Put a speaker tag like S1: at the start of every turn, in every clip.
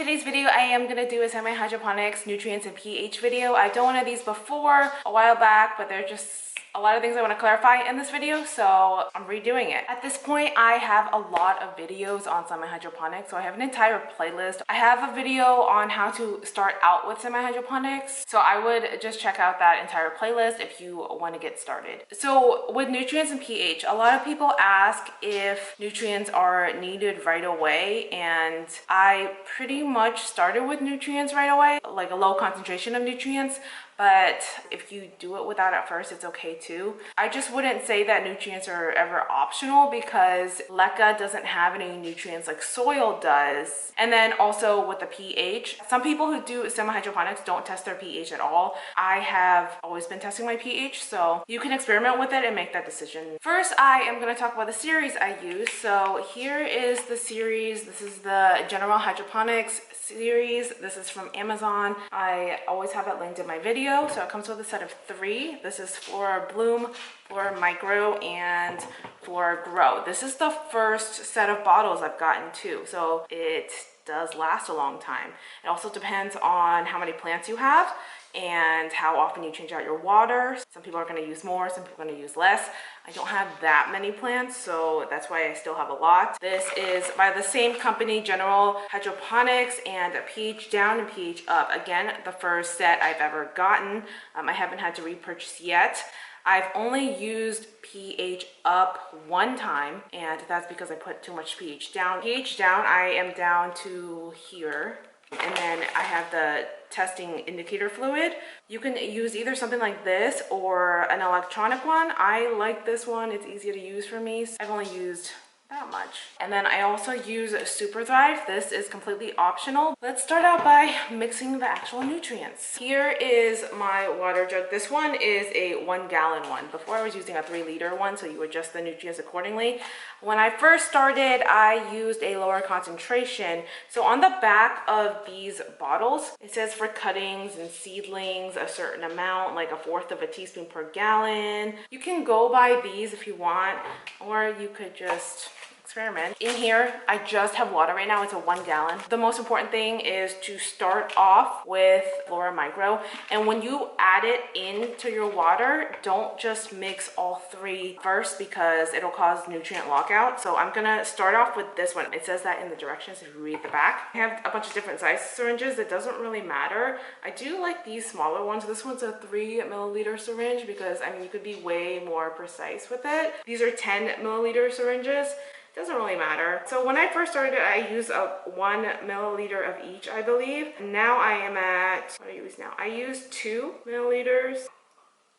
S1: today's video, I am going to do a semi-hydroponics nutrients and pH video. I've done one of these before a while back, but they're just a lot of things I want to clarify in this video, so I'm redoing it. At this point, I have a lot of videos on semi-hydroponics, so I have an entire playlist. I have a video on how to start out with semi-hydroponics, so I would just check out that entire playlist if you want to get started. So with nutrients and pH, a lot of people ask if nutrients are needed right away, and I pretty much started with nutrients right away, like a low concentration of nutrients. But if you do it without at first, it's okay too. I just wouldn't say that nutrients are ever optional because LECA doesn't have any nutrients like soil does. And then also with the pH, some people who do semi-hydroponics don't test their pH at all. I have always been testing my pH, so you can experiment with it and make that decision. First, I am going to talk about the series I use. So here is the series. This is the General Hydroponics series. This is from Amazon. I always have it linked in my video. So it comes with a set of 3. This is for Bloom, for Micro, and for Grow. This is the first set of bottles I've gotten too, so it does last a long time. It also depends on how many plants you have and how often you change out your water. Some people are going to use more, some people are going to use less. I don't have that many plants, so that's why I still have a lot. This is by the same company, General Hydroponics, and a pH down and pH up. Again, the first set I've ever gotten. I haven't had to repurchase yet. I've only used pH up one time, and that's because I put too much pH down. pH down, I am down to here. And then I have the testing indicator fluid. You can use either something like this or an electronic one. I like this one. It's easier to use for me. I've only used that much. And then I also use Super Thrive. This is completely optional. Let's start out by mixing the actual nutrients. Here is my water jug. This one is a 1 gallon one. Before I was using a 3-liter one, so you adjust the nutrients accordingly. When I first started, I used a lower concentration. So on the back of these bottles, it says for cuttings and seedlings, a certain amount, like 1/4 of a teaspoon per gallon. You can go by these if you want, or you could just experiment. In here, I just have water right now. It's a 1 gallon. The most important thing is to start off with Flora Micro. And when you add it into your water, don't just mix all 3 first because it'll cause nutrient lockout. So I'm gonna start off with this one. It says that in the directions if you read the back. I have a bunch of different size syringes. It doesn't really matter. I do like these smaller ones. This one's a 3 milliliter syringe because I mean, you could be way more precise with it. These are 10 milliliter syringes. Doesn't really matter. So when I first started, I used 1 milliliter of each, I believe. Now I am at, what do I use now? I use 2 milliliters.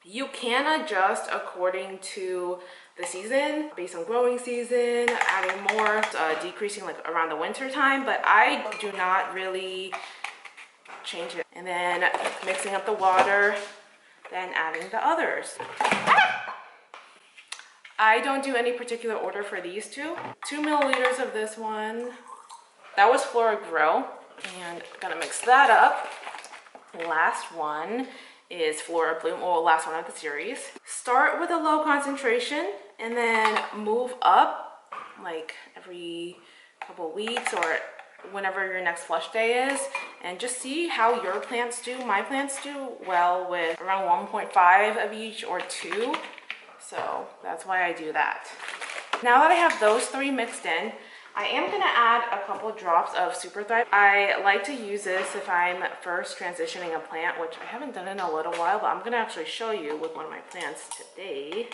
S1: You can adjust according to the season, based on growing season, adding more, decreasing like around the winter time, but I do not really change it. And then mixing up the water, then adding the others. I don't do any particular order for these two. 2 milliliters of this one. That was Flora Grow. And I'm gonna mix that up. Last one is Flora Bloom, or last one of the series. Start with a low concentration and then move up like every couple weeks or whenever your next flush day is, and just see how your plants do. My plants do well with around 1.5 of each or 2. So that's why I do that. Now that I have those 3 mixed in, I am gonna add a couple drops of Super Thrive. I like to use this if I'm first transitioning a plant, which I haven't done in a little while, but I'm gonna actually show you with one of my plants today.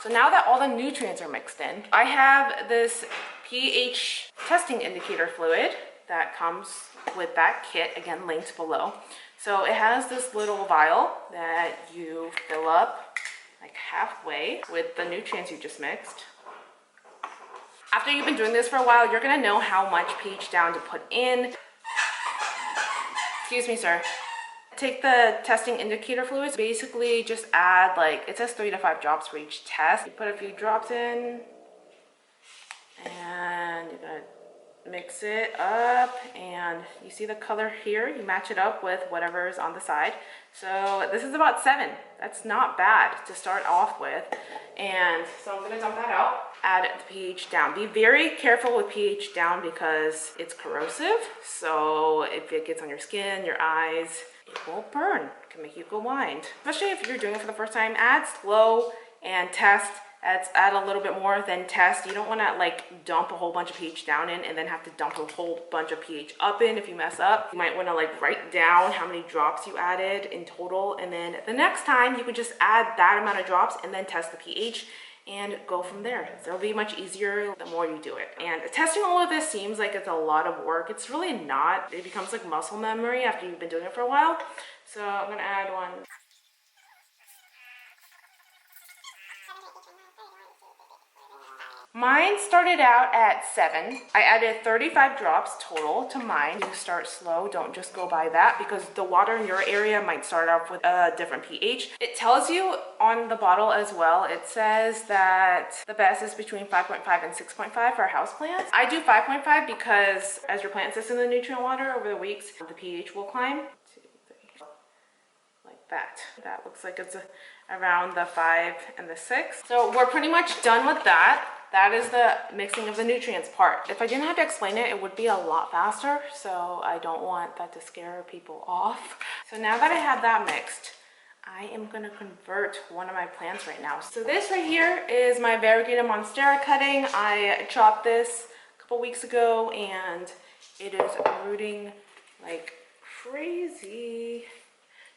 S1: So now that all the nutrients are mixed in, I have this pH testing indicator fluid that comes with that kit, again linked below. So it has this little vial that you fill up like halfway with the nutrients you just mixed. After you've been doing this for a while, you're gonna know how much pH down to put in. Excuse me, sir. Take the testing indicator fluids, basically just add like, it says 3 to 5 drops for each test. You put a few drops in and you're gonna mix it up, and you see the color here, you match it up with whatever is on the side. So this is about 7. That's not bad to start off with. And so I'm gonna dump that out, add the pH down. Be very careful with pH down because it's corrosive. So if it gets on your skin, your eyes, it will burn. It can make you go blind. Especially if you're doing it for the first time, add slow and test. Add a little bit more, then test. You don't want to like dump a whole bunch of pH down in and then have to dump a whole bunch of pH up in if you mess up. You might want to like write down how many drops you added in total, and then the next time you could just add that amount of drops and then test the pH and go from there. So it'll be much easier the more you do it. And testing all of this seems like it's a lot of work. It's really not. It becomes like muscle memory after you've been doing it for a while. So I'm gonna add one. Mine started out at 7. I added 35 drops total to mine. You start slow, don't just go by that because the water in your area might start off with a different pH. It tells you on the bottle as well. It says that the best is between 5.5 and 6.5 for houseplants. I do 5.5 because as your plant sits in the nutrient water over the weeks, the pH will climb. 2, 3, like that. That looks like it's around the 5 and the 6. So we're pretty much done with that. That is the mixing of the nutrients part. If I didn't have to explain it, it would be a lot faster. So I don't want that to scare people off. So now that I have that mixed, I am gonna convert one of my plants right now. So this right here is my variegated monstera cutting. I chopped this a couple weeks ago and it is rooting like crazy.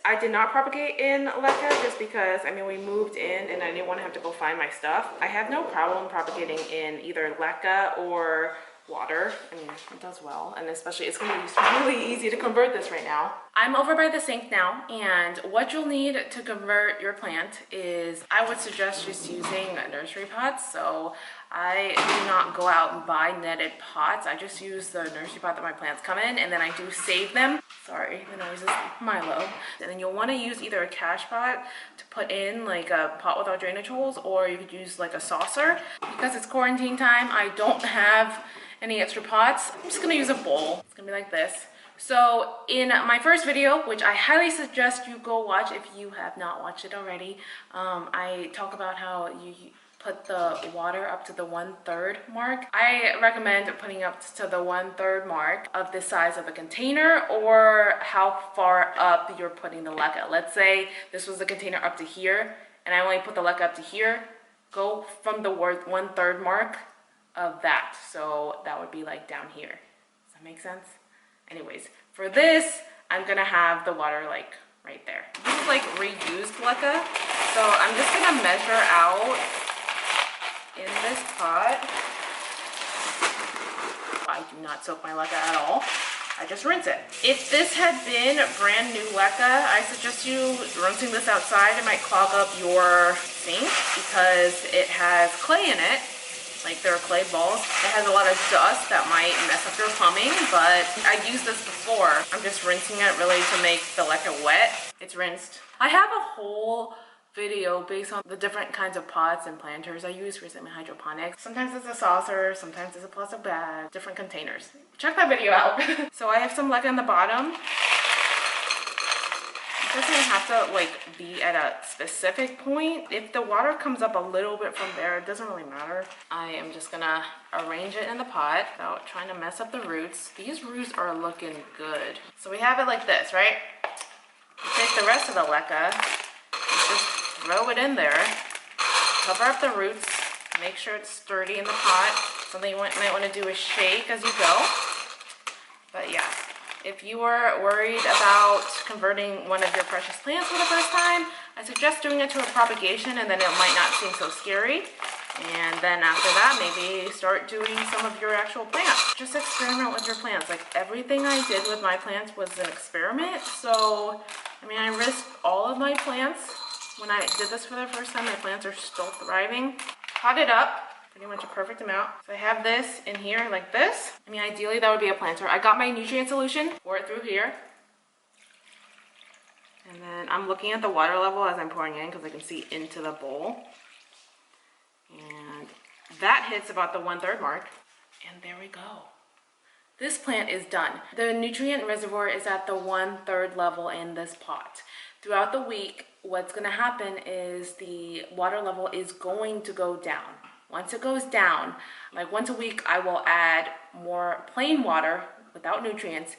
S1: I did not propagate in LECA just because, I mean, we moved in and I didn't want to have to go find my stuff. I have no problem propagating in either LECA or water. I mean, it does well, and especially it's going to be really easy to convert this right now. I'm over by the sink now, and what you'll need to convert your plant is, I would suggest just using nursery pots. So I do not go out and buy netted pots. I just use the nursery pot that my plants come in, and then I do save them. Sorry, the noise is Milo. And then you'll want to use either a cache pot to put in, like a pot without drainage holes, or you could use like a saucer. Because it's quarantine time, I don't have any extra pots. I'm just gonna use a bowl. It's gonna be like this. So in my first video, which I highly suggest you go watch if you have not watched it already, I talk about how you put the water up to the 1/3 mark. I recommend putting up to the 1/3 mark of the size of the container or how far up you're putting the LECA. Let's say this was the container up to here and I only put the LECA up to here. Go from the 1/3 mark of that. So that would be like down here. Does that make sense? Anyways, for this, I'm gonna have the water like right there. This is like reused LECA. So I'm just gonna measure out in this pot. I do not soak my LECA at all. I just rinse it. If this had been brand new LECA, I suggest you rinsing this outside. It might clog up your sink because it has clay in it. Like there are clay balls. It has a lot of dust that might mess up your plumbing, but I used this before. I'm just rinsing it really to make the LECA wet. It's rinsed. I have a whole video based on the different kinds of pots and planters I use for my hydroponics. Sometimes it's a saucer, sometimes it's a plastic bag, different containers. Check that video out. So I have some LECA in the bottom. It doesn't have to like be at a specific point. If the water comes up a little bit from there, it doesn't really matter. I am just gonna arrange it in the pot without trying to mess up the roots. These roots are looking good. So we have it like this, right? You take the rest of the LECA, just throw it in there, cover up the roots, make sure it's sturdy in the pot. Something you might want to do is shake as you go. But yeah. If you are worried about converting one of your precious plants for the first time, I suggest doing it to a propagation and then it might not seem so scary. And then after that, maybe start doing some of your actual plants. Just experiment with your plants. Like everything I did with my plants was an experiment. So, I mean, I risked all of my plants. When I did this for the first time, my plants are still thriving. Pot it up. Pretty much a perfect amount. So I have this in here like this. I mean, ideally that would be a planter. I got my nutrient solution, pour it through here. And then I'm looking at the water level as I'm pouring in because I can see into the bowl. And that hits about the 1/3 mark. And there we go. This plant is done. The nutrient reservoir is at the 1/3 level in this pot. Throughout the week, what's gonna happen is the water level is going to go down. Once it goes down, like once a week, I will add more plain water without nutrients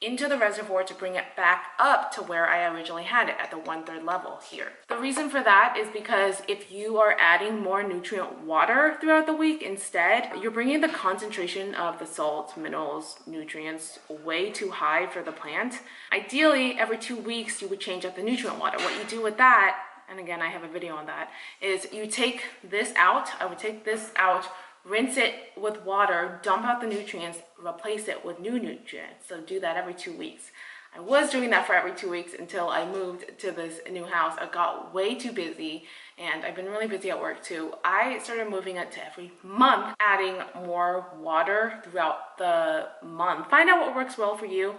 S1: into the reservoir to bring it back up to where I originally had it at the 1/3 level here. The reason for that is because if you are adding more nutrient water throughout the week instead, you're bringing the concentration of the salts, minerals, nutrients way too high for the plant. Ideally, every 2 weeks, you would change up the nutrient water. What you do with that, and again, I have a video on that, is you take this out. I would take this out, rinse it with water, dump out the nutrients, replace it with new nutrients. So do that every 2 weeks. I was doing that for every 2 weeks until I moved to this new house. I got way too busy and I've been really busy at work too. I started moving it to every month, adding more water throughout the month. Find out what works well for you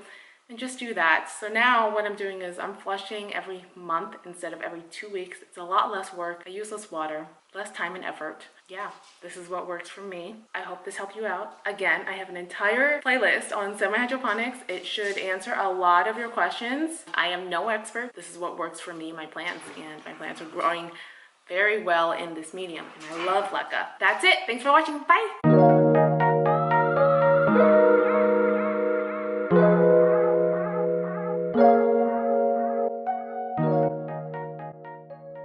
S1: and just do that. So now what I'm doing is I'm flushing every month instead of every 2 weeks. It's a lot less work. I use less water, less time and effort. Yeah, this is what works for me. I hope this helped you out. Again, I have an entire playlist on semi-hydroponics. It should answer a lot of your questions. I am no expert. This is what works for me, my plants, and my plants are growing very well in this medium. And I love LECA. That's it. Thanks for watching. Bye.